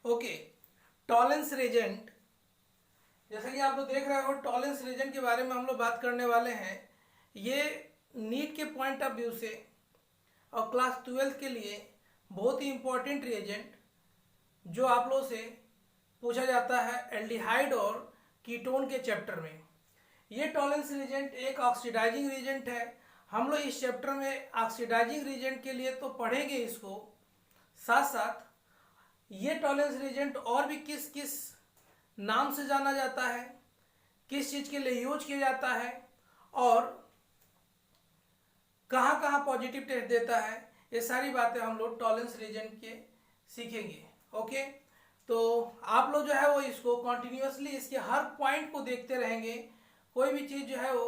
Okay, Tollens Regent, जैसा कि आप लोग देख रहे हो टॉलेंस रेजेंट के बारे में हम लोग बात करने वाले हैं। ये नीट के पॉइंट ऑफ व्यू से और क्लास 12 के लिए बहुत ही इंपॉर्टेंट रिएजेंट जो आप लोग से पूछा जाता है एल्डिहाइड और कीटोन के चैप्टर में। ये टॉलेंस रिएजेंट एक ऑक्सीडाइजिंग रिएजेंट है। हम लोग इस चैप्टर में ऑक्सीडाइजिंग रिएजेंट के लिए तो पढ़ेंगे इसको, साथ साथ ये टॉलेंस रिएजेंट और भी किस किस नाम से जाना जाता है, किस चीज के लिए यूज किया जाता है और कहाँ कहाँ पॉजिटिव टेस्ट देता है, ये सारी बातें हम लोग टॉलेंस रिएजेंट के सीखेंगे। ओके, तो आप लोग जो है वो इसको कॉन्टिन्यूसली इसके हर पॉइंट को देखते रहेंगे, कोई भी चीज जो है वो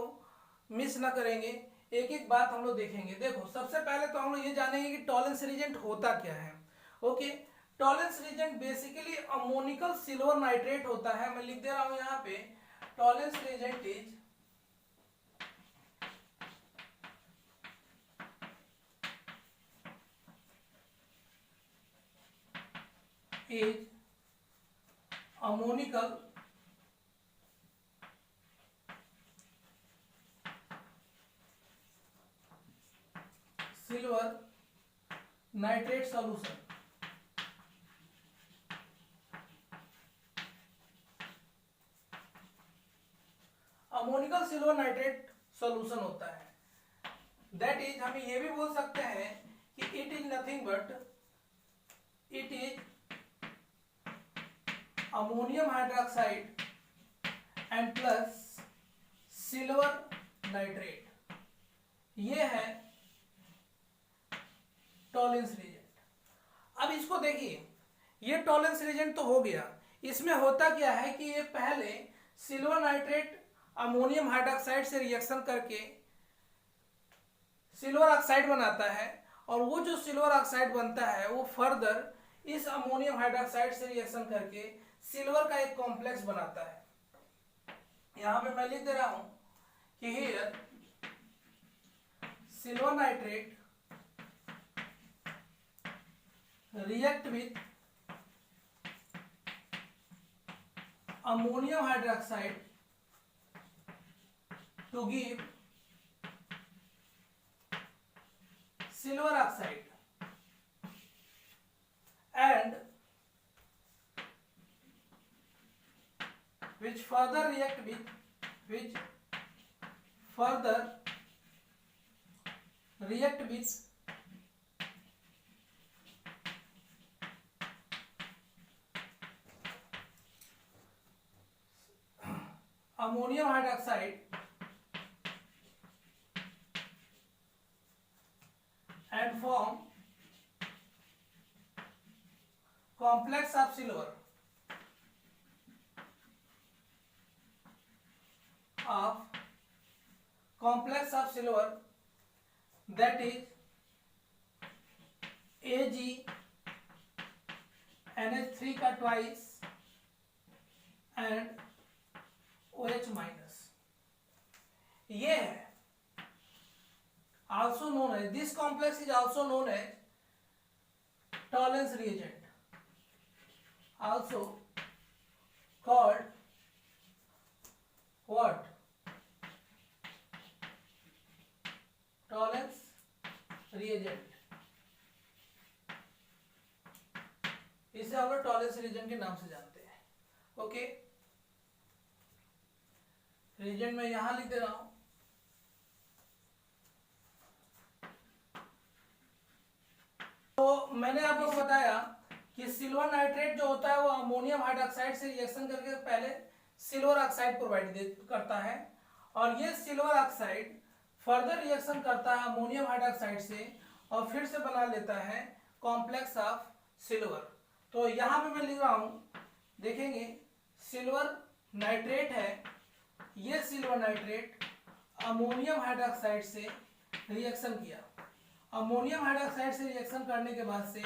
मिस ना करेंगे, एक एक बात हम लोग देखेंगे। देखो, सबसे पहले तो हम लोग ये जानेंगे कि टॉलेंस रिएजेंट होता क्या है। Okay, Tollens reagent basically ammoniacal silver nitrate होता है। मैं लिख दे रहा हूं यहाँ पे, Tollens reagent is ammoniacal silver nitrate solution. Ammoniacal silver nitrate solution होता है। दैट इज, हम ये भी बोल सकते हैं कि it is nothing but it is ammonium hydroxide and plus silver nitrate. ये है टॉलेंस रिएजेंट। अब इसको देखिए, ये टॉलेंस रिएजेंट तो हो गया। इसमें होता क्या है कि ये पहले सिल्वर नाइट्रेट अमोनियम हाइड्रोक्साइड से रिएक्शन करके सिल्वर ऑक्साइड बनाता है, और वो जो सिल्वर ऑक्साइड बनता है वो फर्दर इस अमोनियम हाइड्रोक्साइड से रिएक्शन करके सिल्वर का एक कॉम्प्लेक्स बनाता है। यहां पे मैं लिख दे रहा हूं कि here silver nitrate react with ammonium hydroxide to give silver oxide and which further react with ammonium hydroxide and form complex of silver that is AgNH3 का ट्वाइस एंड OH माइनस। ये है also known as, this complex is also known as Tollens reagent, also called what? Tollens reagent। इसे हम लोग Tollens reagent के नाम से जानते हैं। ओके, रिएजेंट में यहां लिख दे रहा हूं। तो मैंने आपको बताया कि सिल्वर नाइट्रेट जो होता है वो अमोनियम हाइड्रोक्साइड से रिएक्शन करके पहले सिल्वर ऑक्साइड प्रोवाइड करता है, और ये सिल्वर ऑक्साइड फर्दर रिएक्शन करता है अमोनियम हाइड्रोक्साइड से और फिर से बना लेता है कॉम्प्लेक्स ऑफ सिल्वर। तो यहां पे मैं लिख रहा हूं, देखेंगे सिल्वर नाइट्रेट है, ये सिल्वर नाइट्रेट अमोनियम हाइड्रोक्साइड से रिएक्शन किया, अमोनियम हाइड्रोक्साइड से रिएक्शन करने के बाद से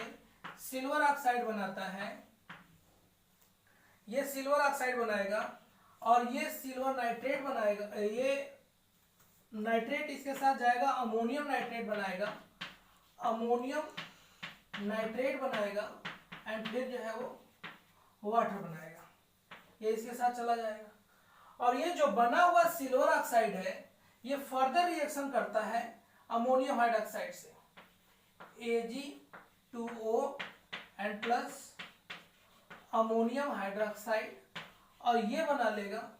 सिल्वर ऑक्साइड बनाता है, ये सिल्वर ऑक्साइड बनाएगा और ये सिल्वर नाइट्रेट बनाएगा, ये नाइट्रेट इसके साथ जाएगा, अमोनियम नाइट्रेट बनाएगा, अमोनियम नाइट्रेट बनाएगा एंड फिर जो है वो वाटर बनाएगा, ये इसके साथ चला जाएगा। और ये जो बना हुआ सिल्वर ऑक्साइड है ये फर्दर रिएक्शन करता है अमोनियम हाइड्रोक्साइड से, Ag2O and plus ammonium hydroxide, और ये बना लेगा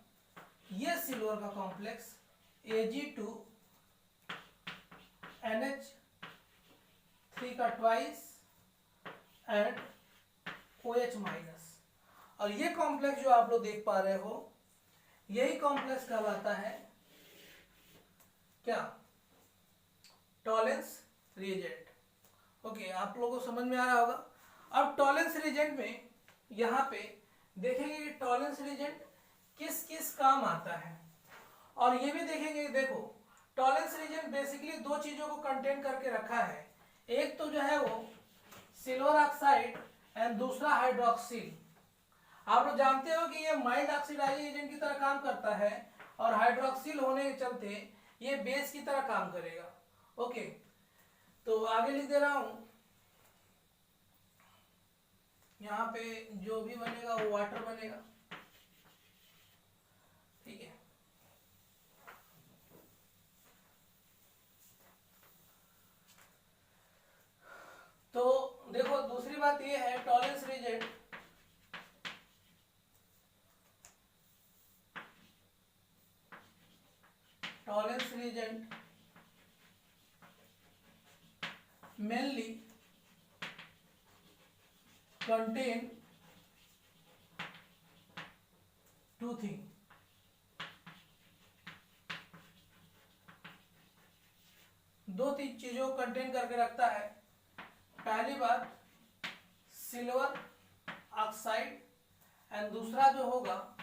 ये सिल्वर का कॉम्प्लेक्स Ag2NH3 का ट्वाइस एंड OH माइनस। और ये कॉम्प्लेक्स जो आप लोग देख पा रहे हो यही कॉम्प्लेक्स कहलाता है क्या, टॉलेंस रिएजेंट। ओके, आप लोगों को समझ में आ रहा होगा। अब टॉलेंस रिएजेंट में यहाँ पे देखेंगे कि टॉलेंस रिएजेंट किस किस काम आता है, और ये भी देखेंगे। देखो टॉलेंस रिएजेंट बेसिकली दो चीजों को कंटेन करके रखा है, एक तो जो है वो सिल्वर ऑक्साइड एंड दूसरा हाइड्रोक्सिल। आप लोग जानते हो कि ये माइल्ड ऑक्सीडाइजिंग एजेंट की तरह काम करता है और हाइड्रोक्सिल होने के चलते ये बेस की तरह काम करेगा। ओके, तो आगे लिख दे रहा हूं, यहाँ पे जो भी बनेगा वो वाटर बनेगा, ठीक है। तो देखो दूसरी बात ये है Tollens reagent mainly contain two things, दो तीन चीजों को कंटेन करके रखता है। पहली बात सिल्वर ऑक्साइड एंड दूसरा जो होगा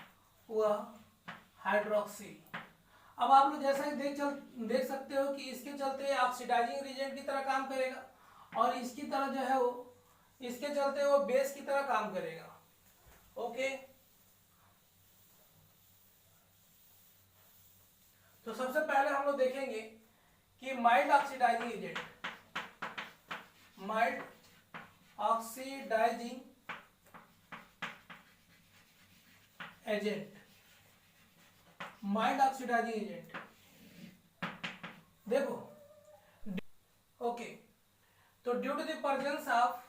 वह हाइड्रोक्सी। अब आप लोग जैसा ही देख सकते हो कि इसके चलते ऑक्सीडाइजिंग रिएजेंट की तरह काम करेगा और इसकी तरह जो है वो इसके चलते वो बेस की तरह काम करेगा। ओके, तो सबसे पहले हम लोग देखेंगे कि mild oxidizing agent, mild oxidizing agent, mild oxidizing agent. देखो ओके, तो due to the presence of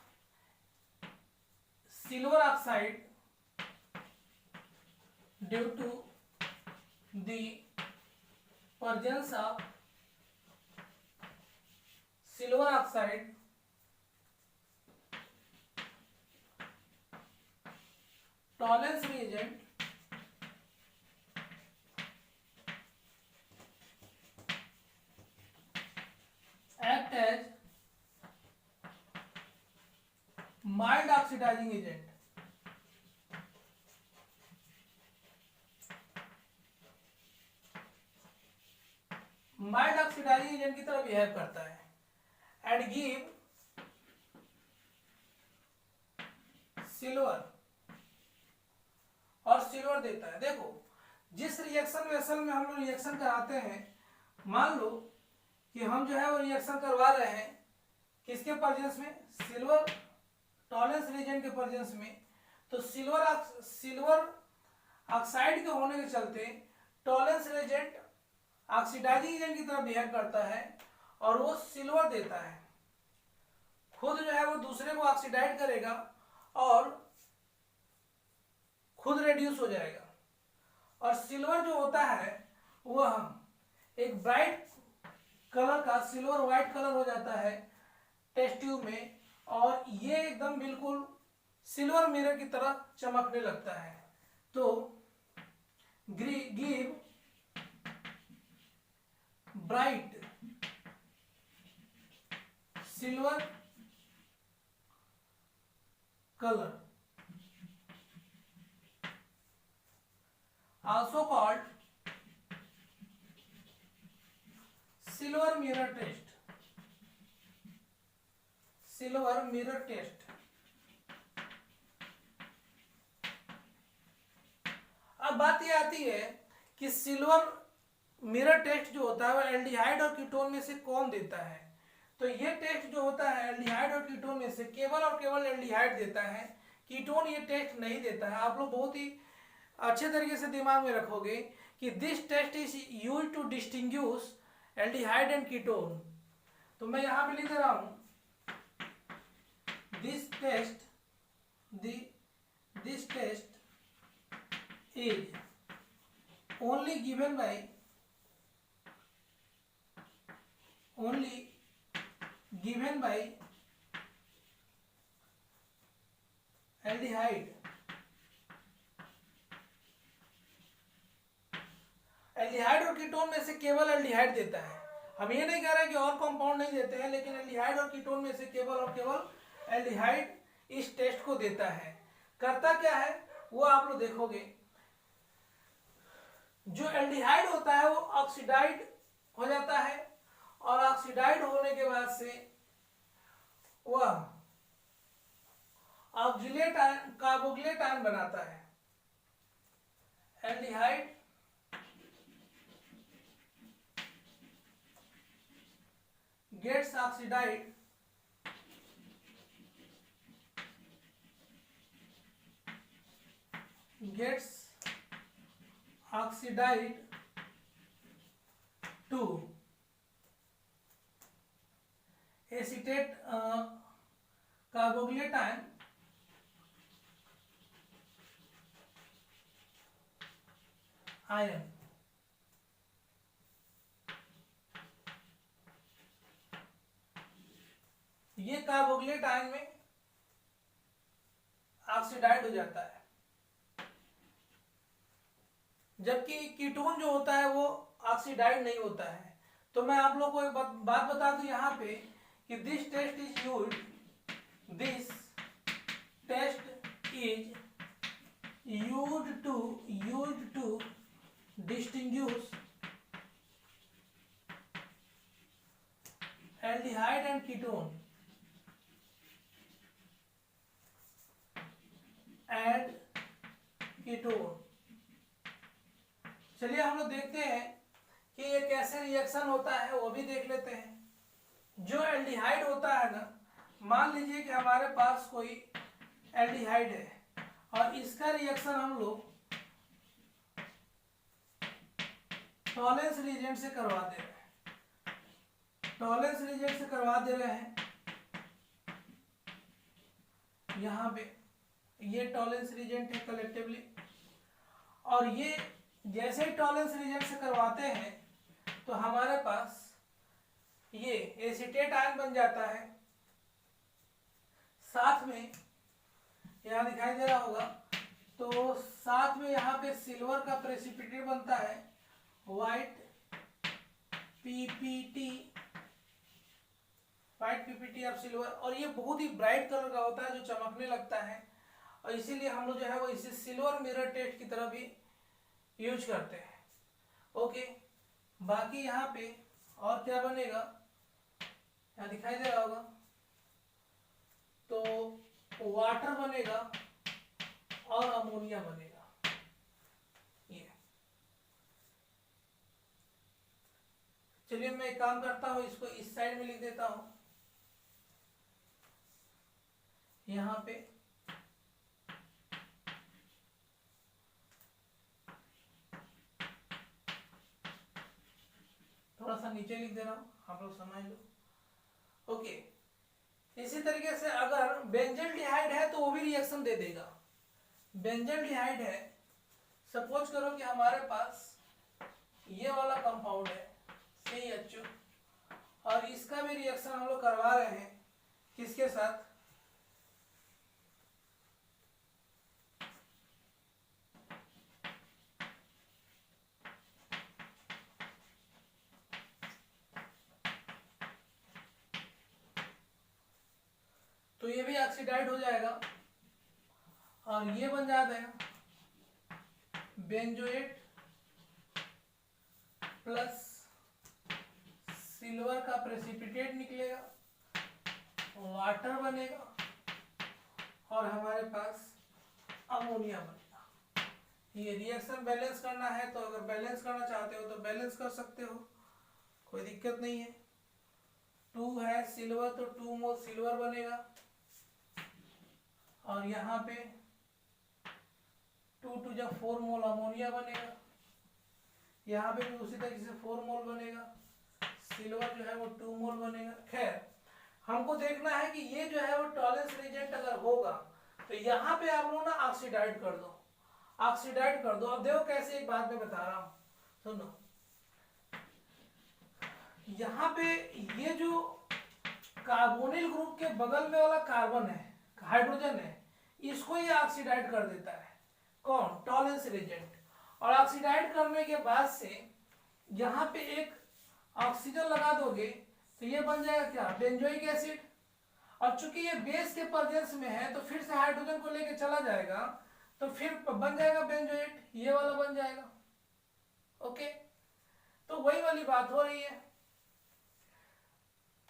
silver oxide, due to the presence of silver oxide, Tollens reagent act as mild oxidizing agent। Mild oxidizing agent की तरह behave करता है and give silver, और silver देता है। देखो जिस रिएक्शन वेसल में हम लोग रिएक्शन कराते हैं, मान लो कि हम जो है वो रिएक्शन करवा रहे हैं किसके प्रेजेंस में, सिल्वर टॉलेंस रिएजेंट के प्रेजेंस में, तो सिल्वर ऑक्साइड के होने के चलते टॉलेंस रिएजेंट ऑक्सीडाइजिंग एजेंट की तरह बिहेव करता है और वो सिल्वर देता है। खुद जो है वो दूसरे को ऑक्सीडाइज करेगा और खुद रेड्यूस हो जाएगा। और सिल्वर जो होता है वह एक ब्राइट कलर का सिल्वर व्हाइट कलर हो जाता है टेस्ट ट्यूब में, और ये एकदम बिल्कुल सिल्वर मिरर की तरह चमकने लगता है। तो give bright silver color, also called silver mirror test, silver mirror test। अब बात ये आती है कि सिल्वर मिरर टेस्ट जो होता है वो एल्डिहाइड और कीटोन में से कौन देता है। तो ये टेस्ट जो होता है एल्डिहाइड और कीटोन में से केवल और केवल एल्डिहाइड देता है, कीटोन ये टेस्ट नहीं देता है। आप लोग बहुत ही अच्छे तरीके से दिमाग में रखोगे कि this test is use to distinguish aldehyde and ketone. तो मैं यहाँ पे लिख दे रहा हूँ this test is only given by aldehyde और कीटोन में से केवल एल्डिहाइड देता है। हम ये नहीं कह रहे कि और कंपाउंड नहीं देते हैं, लेकिन एल्डिहाइड और कीटोन में से केवल और केवल एल्डिहाइड इस टेस्ट को देता है। करता क्या है वो आप लोग देखोगे। जो एल्डिहाइड होता है वो ऑक्सीडाइड हो जाता है और ऑक्सीडाइड होने के बाद से वह ऑक्जिलेट आयन कार्बोक्सिलेट आयन बनाता है। Aldehyde gets oxidized to acetate carboxylate ion. ये कार्बोक्सिलेट आयन में ऑक्सीडाइड हो जाता है, जबकि कीटोन जो होता है वो ऑक्सीडाइड नहीं होता है। तो मैं आप लोग को एक बात बता दूं यहाँ पे कि this test is used to distinguish aldehyde and ketone चलिए हम लोग देखते हैं कि ये कैसे रिएक्शन होता है, वो भी देख लेते हैं। जो एल्डिहाइड होता है ना, मान लीजिए कि हमारे पास कोई एल्डिहाइड है और इसका रिएक्शन हम लोग टॉलेंस रिएजेंट से करवा दे रहे हैं। यहाँ पे ये टॉलेंस रिएजेंट है कलेक्टिवली, और ये जैसे ही टॉलेंस रिएजेंट से करवाते हैं तो हमारे पास ये एसीटेट आयन बन जाता है। साथ में यहाँ दिखाई दे रहा होगा, तो साथ में यहाँ पे सिल्वर का प्रेसिपिटेट बनता है, व्हाइट पीपीटी ऑफ सिल्वर, और ये बहुत ही ब्राइट कलर का होता है जो चमकने लगता है, और इसीलिए हम लोग जो है वो इसे सिल्वर मिरर टेस्ट की तरह भी यूज करते हैं। ओके, बाकी यहाँ पे और क्या बनेगा, यहाँ दिखाई दे रहा होगा, तो वाटर बनेगा और अमोनिया बनेगा। ये चलिए मैं एक काम करता हूँ, इसको इस साइड में लिख देता हूँ। यहाँ पे थोड़ा सा नीचे लिख दे रहा हूँ, आप लोग समझ लो। ओके, इसी तरीके से अगर बेंजल्डिहाइड है तो वो भी रिएक्शन दे देगा। बेंजल्डिहाइड है, सपोज करो कि हमारे पास ये वाला कंपाउंड है CHO, और इसका भी रिएक्शन हम लोग करवा रहे हैं किसके साथ, तो ये भी ऑक्सीडाइड हो जाएगा और ये बन जाता है बेंजोएट प्लस सिल्वर का प्रेसिपिटेट निकलेगा, वाटर बनेगा और हमारे पास अमोनिया बनेगा। ये रिएक्शन बैलेंस करना है, तो अगर बैलेंस करना चाहते हो तो बैलेंस कर सकते हो, कोई दिक्कत नहीं है। 2 है सिल्वर तो 2 मोल सिल्वर बनेगा, और यहाँ पे 2 2 जब 4 मोल अमोनिया बनेगा, यहाँ पे भी उसी तरीके से 4 मोल बनेगा, सिल्वर जो है वो 2 मोल बनेगा। खैर हमको देखना है कि ये जो है वो टॉलेंस रिएजेंट अगर होगा तो यहाँ पे आप लोग ना ऑक्सीडाइड कर दो, ऑक्सीडाइड कर दो। अब देखो कैसे, एक बात मैं बता रहा हूँ, सुनो। यहाँ पे ये जो कार्बोनिल ग्रुप के बगल में वाला कार्बन है, हाइड्रोजन है, इसको ये ऑक्सीडाइड कर देता है। कौन? Tollens reagent. और ऑक्सीडाइड करने के बाद से यहाँ पे एक ऑक्सीजन लगा दोगे तो ये बन जाएगा क्या? Benzoic acid. और चूंकि ये बेस के प्रेजेंस में है तो फिर से हाइड्रोजन को लेके चला जाएगा तो फिर बन जाएगा बेंजोएट, ये वाला बन जाएगा। ओके, तो वही वाली बात हो रही है।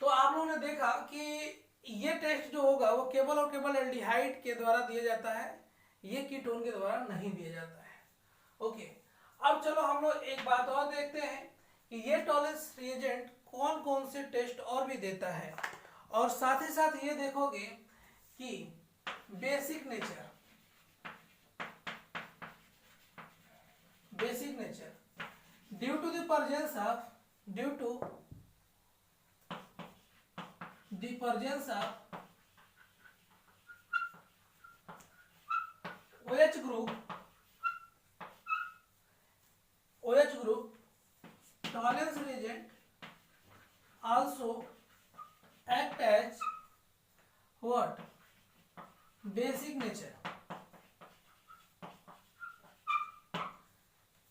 तो आप लोगों ने देखा कि ये टेस्ट जो होगा वो केवल और केवल एल्डिहाइड के द्वारा दिया जाता है, ये कीटोन के द्वारा नहीं दिया जाता है। ओके, अब चलो हम लोग एक बात और देखते हैं कि ये टॉलेंस रिएजेंट कौन कौन से टेस्ट और भी देता है, और साथ ही साथ ये देखोगे कि basic nature, basic nature due to the presence of OH group tolerance reagent also act as what? Basic nature।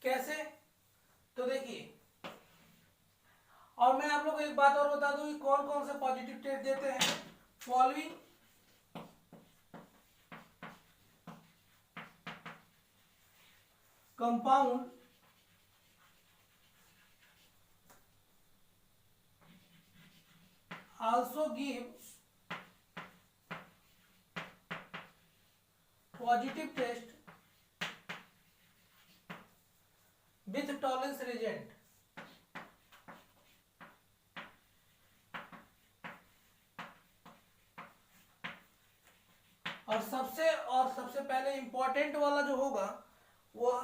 कैसे? तो देखिए, और मैं आप लोगों को एक बात और बता दूं कि कौन कौन से पॉजिटिव टेस्ट देते हैं। Following compound also give positive test with tolerance reagent। और सबसे पहले इंपॉर्टेंट वाला जो होगा वह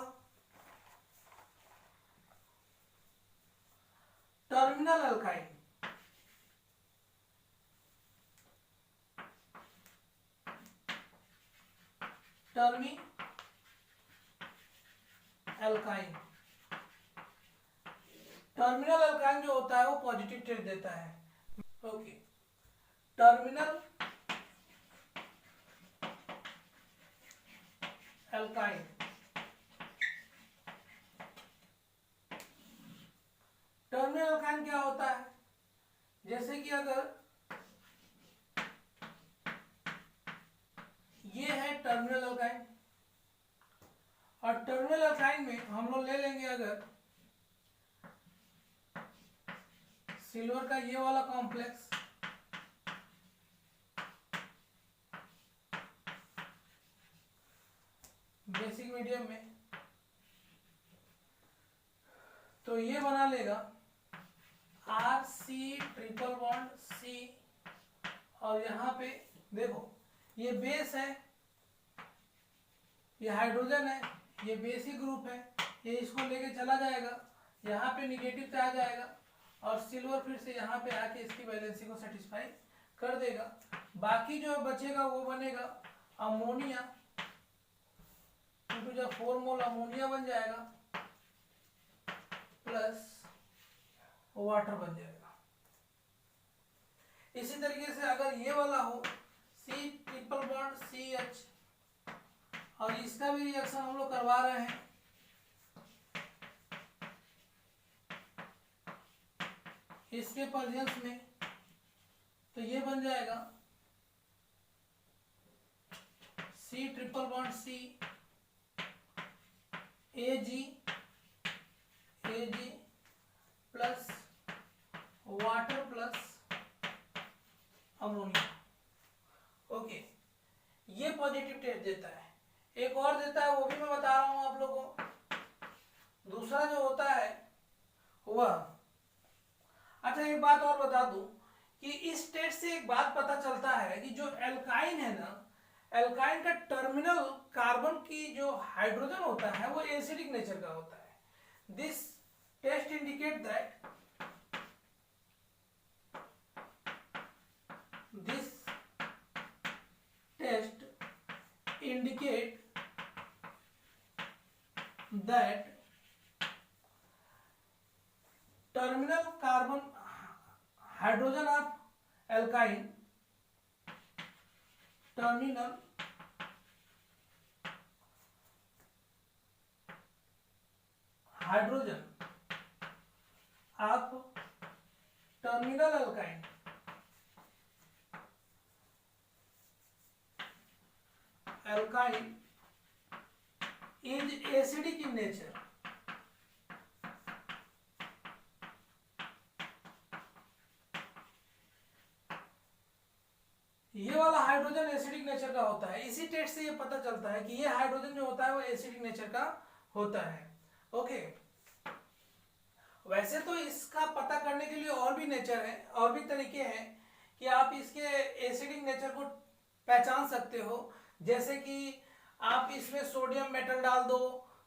टर्मिनल अल्काइन। टर्मिनल अल्काइन जो होता है वो पॉजिटिव टेस्ट देता है। Okay, terminal alkyne, terminal alkyne क्या होता है? जैसे कि अगर ये है टर्मिनल अल्काइन, और टर्मिनल अल्काइन में हम लोग ले लेंगे अगर सिल्वर का ये वाला कॉम्प्लेक्स, बेसिक मीडियम में, तो ये बना लेगा RC ट्रिपल बॉन्ड C, और यहाँ पे देखो ये बेस है, ये हाइड्रोजन है, ये बेसिक ग्रुप है, ये इसको लेके चला जाएगा, यहाँ पे निगेटिव पे आ जाएगा, और सिल्वर फिर से यहाँ पे आके इसकी वैलेंसी को सेटिस्फाई कर देगा। बाकी जो बचेगा वो बनेगा अमोनिया, क्योंकि जब 4 मोल अमोनिया बन जाएगा प्लस वाटर बन जाएगा। इसी तरीके से अगर ये वाला हो C ट्रिपल बॉन्ड CH, और इसका भी रिएक्शन हम लोग करवा रहे हैं, इसके प्रेजेंस में, तो ये बन जाएगा C triple bond C AG plus water plus ammonia. Okay, ये पॉजिटिव टेस्ट देता है। एक और देता है, वो भी मैं बता रहा हूं आप लोगों को। दूसरा जो होता है वह, अच्छा एक बात और बता दूं कि इस टेस्ट से एक बात पता चलता है कि जो एल्काइन है ना, एल्काइन का टर्मिनल कार्बन की जो हाइड्रोजन होता है वो एसिडिक नेचर का होता है। This test indicate that terminal carbon hydrogen of alkyne terminal hydrogen of terminal alkyne is acidic in nature। ये वाला हाइड्रोजन एसिडिक नेचर का होता है। इसी टेस्ट से ये पता चलता है कि ये हाइड्रोजन जो होता है वो एसिडिक नेचर का होता है। ओके, वैसे तो इसका पता करने के लिए और भी नेचर है, और भी तरीके हैं कि आप इसके एसिडिक नेचर को पहचान सकते हो। जैसे कि आप इसमें सोडियम मेटल डाल दो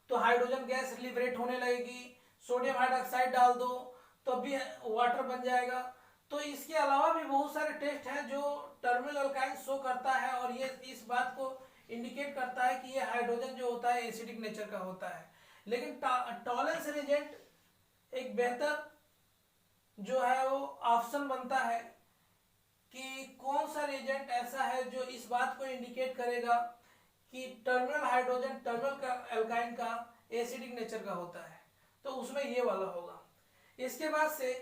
तो हाइड्रोजन गैस लिबरेट होने लगेगी, सोडियम हाइड्रोक्साइड डाल दो तो भी वाटर बन जाएगा। तो इसके अलावा भी बहुत सारे टेस्ट हैं जो टर्मिनल अल्काइन शो करता है और ये इस बात को इंडिकेट करता है कि ये हाइड्रोजन जो होता है एसिडिक नेचर का होता है। लेकिन टॉलेंस रिएजेंट एक बेहतर जो है वो ऑप्शन बनता है कि कौन सा रिएजेंट ऐसा है जो इस बात को इंडिकेट करेगा कि टर्मिनल हाइड्रोजन टर्मिनल अल्काइन का एसिडिक नेचर का होता है, तो उसमें ये वाला होगा। इसके बाद से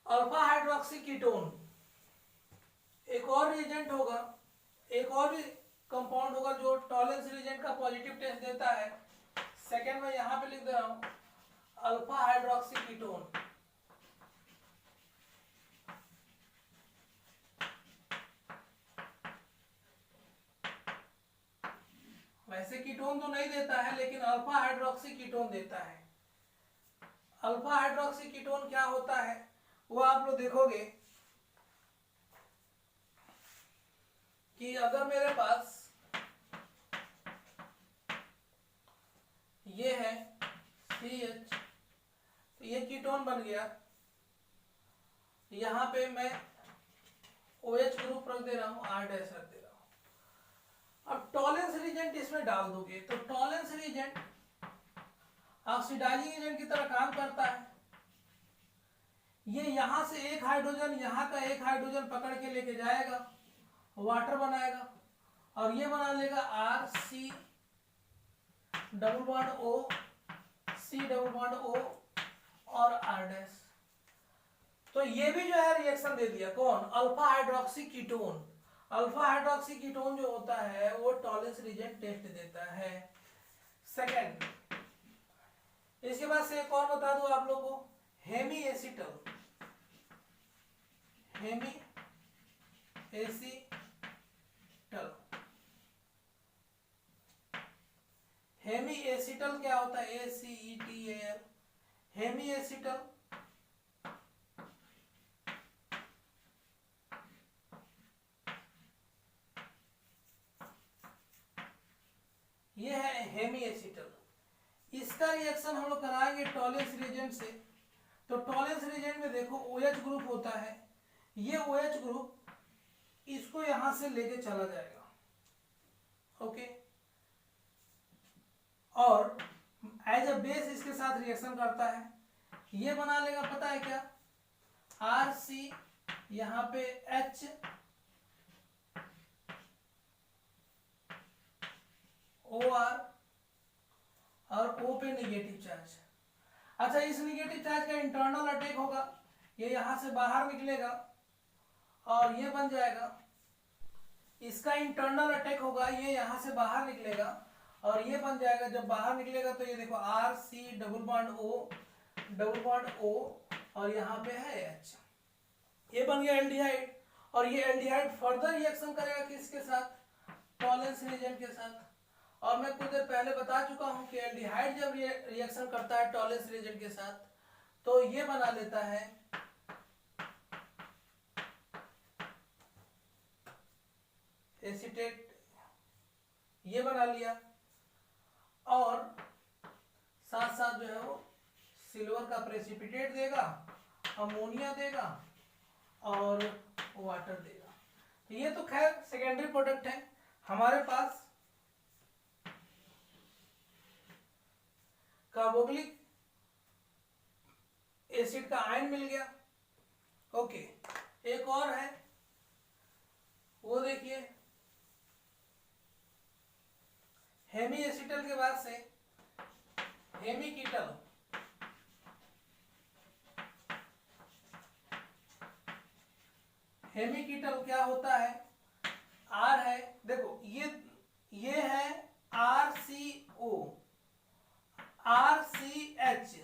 अल्फा हाइड्रोक्सी कीटोन एक और रिएजेंट होगा, एक और भी कंपाउंड होगा जो टॉलेंस रिएजेंट का पॉजिटिव टेस्ट देता है। सेकेंड में यहां पे लिख दे रहा हूं अल्फा हाइड्रोक्सी कीटोन। वैसे कीटोन तो नहीं देता है लेकिन अल्फा हाइड्रोक्सी कीटोन देता है। अल्फा हाइड्रोक्सी कीटोन क्या होता है वो आप लोग देखोगे कि अगर मेरे पास ये है CH तो ये कीटोन बन गया, यहां पे मैं OH ग्रुप रख दे रहा हूं, R डैश रख दे रहा हूं। अब टॉलेंस रिएजेंट इसमें डाल दोगे तो टॉलेंस रिएजेंट ऑक्सीडाइजिंग एजेंट की तरह काम करता है। ये यहां से एक हाइड्रोजन यहां का एक हाइड्रोजन पकड़ के लेके जाएगा, वाटर बनाएगा और ये बना लेगा RC double bond O, C double bond O और R डैश। तो ये भी जो है रिएक्शन दे दिया, कौन? Alpha hydroxy ketone. Alpha hydroxy ketone जो होता है वो टॉलेंस रिएजेंट टेस्ट देता है। सेकेंड, इसके बाद से एक और बता दूं आप लोगों को, hemiacetal. Hemiacetal, hemiacetal क्या होता है? ACETAL। हेमी एसिटल ये है हेमी एसिटल। इसका रिएक्शन हम लोग कराएंगे टॉलेंस रिएजेंट से। तो टॉलेंस रिएजेंट में देखो OH ग्रुप होता है, ये OH ग्रुप इसको यहां से लेके चला जाएगा, ओके, और एज अ बेस इसके साथ रिएक्शन करता है। ये बना लेगा, पता है क्या? RC यहां पे H OR और O पे निगेटिव चार्ज। अच्छा, इस निगेटिव चार्ज का इंटरनल अटैक होगा, ये यहां से बाहर निकलेगा और ये बन जाएगा। इसका इंटरनल अटैक होगा, ये यहां से बाहर निकलेगा और ये बन जाएगा। जब बाहर निकलेगा तो ये देखो RC डबल बॉन्ड O और यहाँ पे है H, ये बन गया एल्डिहाइड। और ये एल्डिहाइड फर्दर रिएक्शन करेगा किसके साथ? टॉलेंस रिएजेंट के साथ। और मैं कुछ देर पहले बता चुका हूं कि एल्डिहाइड जब रिएक्शन करता है टॉलेंस रिएजेंट के साथ तो ये बना लेता है एसीटेट ये बना लिया, और साथ साथ जो है वो सिल्वर का प्रेसिपिटेट देगा, अमोनिया देगा और वाटर देगा। तो ये तो खैर सेकेंडरी प्रोडक्ट है। हमारे पास कार्बोक्सिलिक एसिड का आयन मिल गया। ओके, एक और है, वो देखिए हेमी एसिटल के बाद से हेमी कीटल। हेमी कीटल क्या होता है? आर है, देखो ये है RCO, RCH,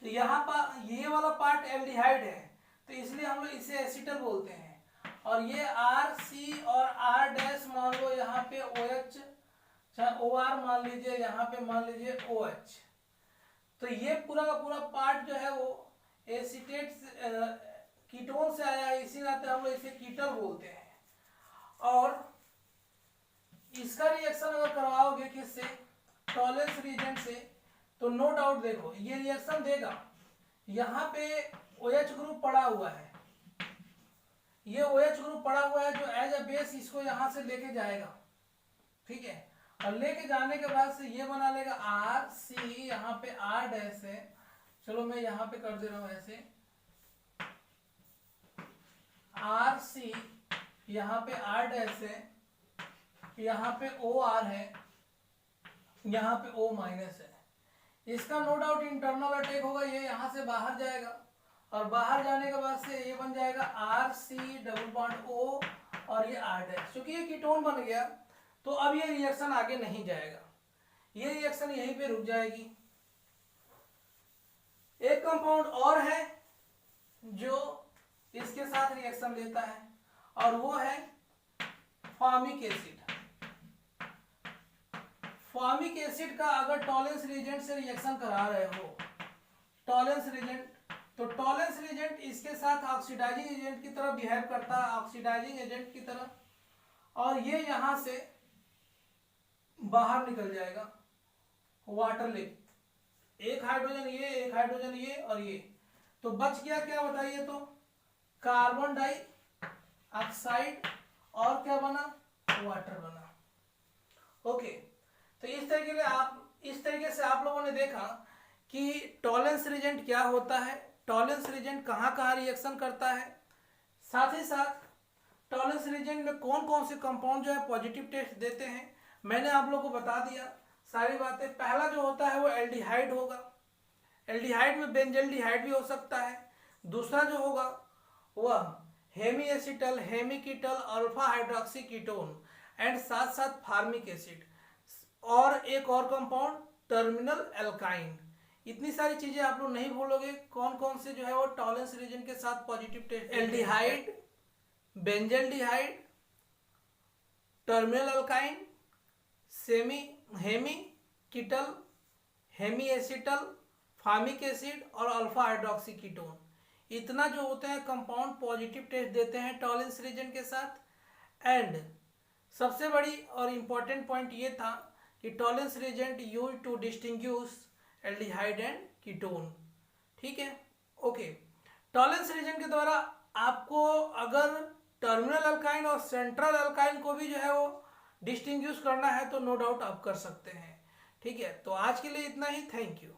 तो यहाँ पर ये वाला पार्ट एल्डिहाइड है, तो इसलिए हम लोग इसे एसिटल बोलते हैं। और ये RC और R डैश मान लो यहाँ पे OH, OR मान लीजिए, यहाँ पे मान लीजिए OH। तो ये पूरा का पूरा पार्ट जो है वो एसीटेट कीटोन से आया है, इसी नाते हम लोग इसे कीटल बोलते हैं। और इसका रिएक्शन अगर करवाओगे किससे? टॉलेंस रिएजेंट से, तो नो डाउट देखो ये रिएक्शन देगा। यहाँ पे OH ग्रुप पड़ा हुआ है, ये OH ग्रुप पड़ा हुआ है जो एज अ बेस इसको यहाँ से लेके जाएगा, ठीक है। और लेके जाने के बाद से ये बना लेगा RC, यहाँ पे R डैश है, चलो मैं यहाँ पे कर दे रहा हूँ ऐसे, RC, यहाँ पे R डैश है, यहाँ पे OR है, यहाँ पे O माइनस है। इसका नो डाउट इंटरनल अटैक होगा, ये यहाँ से बाहर जाएगा, और बाहर जाने के बाद से ये बन जाएगा RC डबल बॉन्ड O और ये R डैश। क्योंकि ये कीटोन बन गया तो अब ये रिएक्शन आगे नहीं जाएगा, ये रिएक्शन यहीं पे रुक जाएगी। एक कंपाउंड और है जो इसके साथ रिएक्शन लेता है, और वो है फॉर्मिक एसिड। फॉर्मिक एसिड का अगर टॉलेंस रिएजेंट से रिएक्शन करा रहे हो, टॉलेंस रिएजेंट, तो टॉलेंस रिएजेंट इसके साथ ऑक्सीडाइजिंग एजेंट की तरह बिहेव करता है, ऑक्सीडाइजिंग एजेंट की तरह, और ये यहां से बाहर निकल जाएगा वाटर लेक। एक हाइड्रोजन ये, एक हाइड्रोजन ये और ये, तो बच गया क्या बताइए? तो कार्बन डाई ऑक्साइड और क्या बना? वाटर बना। ओके, तो इस तरीके से आप लोगों ने देखा कि टॉलेंस रिएजेंट क्या होता है, टॉलेंस रिएजेंट कहाँ कहाँ रिएक्शन करता है, साथ ही साथ टॉलेंस रिएजेंट में कौन कौन से कंपाउंड जो है पॉजिटिव टेस्ट देते हैं, मैंने आप लोगों को बता दिया सारी बातें। पहला जो होता है वो एल्डिहाइड होगा, एल्डिहाइड में बेंजल्डिहाइड भी हो सकता है। दूसरा जो होगा वह hemiacetal, hemiketal, alpha hydroxy ketone and साथ साथ फार्मिक एसिड, और एक और कंपाउंड टर्मिनल एल्काइन। इतनी सारी चीजें आप लोग नहीं भूलोगे, कौन कौन से जो है वो टॉलेंस रीजन के साथ positive test, aldehyde, benzaldehyde, terminal alkyne, hemiketal, hemiacetal, formic acid और अल्फा हाइड्रोक्सी कीटोन। इतना जो होते हैं कंपाउंड पॉजिटिव टेस्ट देते हैं टॉलेंस रीजन के साथ। एंड सबसे बड़ी और इम्पोर्टेंट पॉइंट ये था कि Tollens reagent use to distinguish aldehyde and ketone. ठीक है, ओके। टॉलेंस रीजन के द्वारा आपको अगर टर्मिनल अल्काइन और सेंट्रल अल्काइन को भी जो है वो डिस्टिंग्विश करना है तो नो डाउट आप कर सकते हैं। ठीक है, तो आज के लिए इतना ही। Thank you.